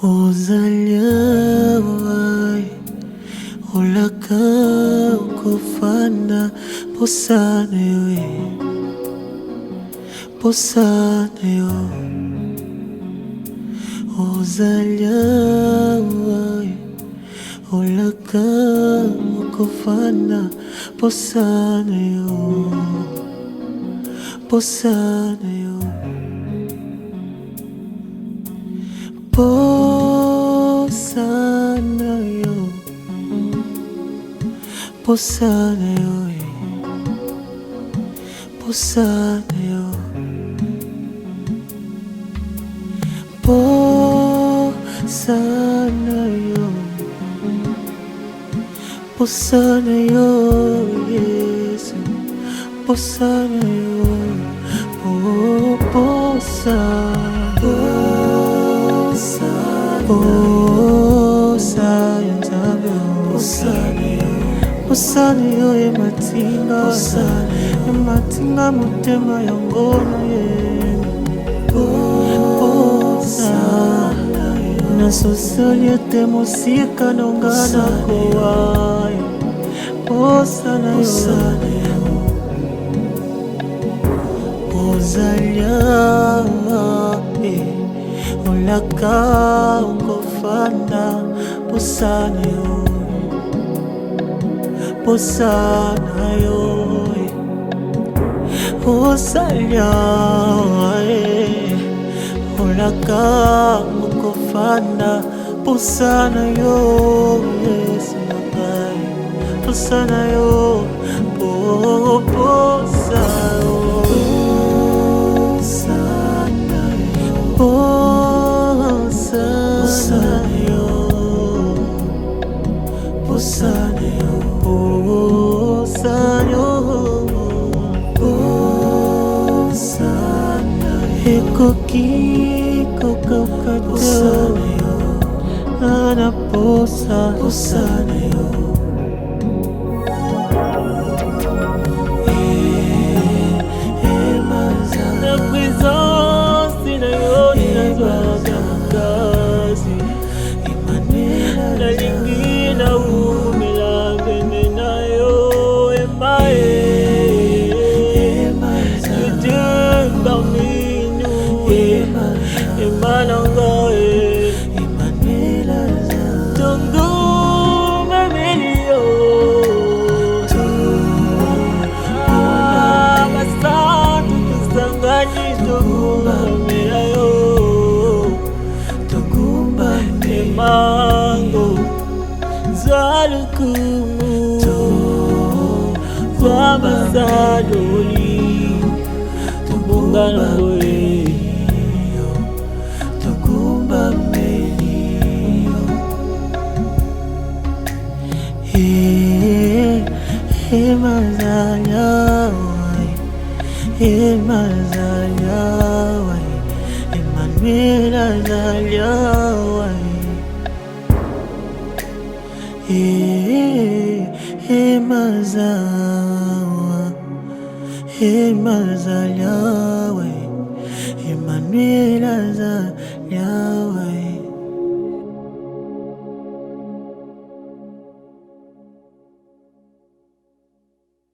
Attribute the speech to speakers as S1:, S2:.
S1: Uzaliwa ulaka ukufana posana yoe posana yo Uzaliwa ulaka ukufana posana yo posana yo posana yo posana yo posana yo posana yo posana yo Yesu posana yo posana yo ematinga motema yangono ye posana na societe musika nongana koa posana yo Uzalia ulaka ukufana posana yo posana yo Uzalia ulaka ukufana posana yo Yesu nakai posana yo posana Kiko kakado ana posana yo na présence na yo nazwaga kazi nalingi na umela vene na yo emae Emmanuel Tunguma melio Basantu kusangani Tunguma melayo Tunguma emango Zalukumu Zabasadoli Tumbunga ngoe Emmanuel Azaliawe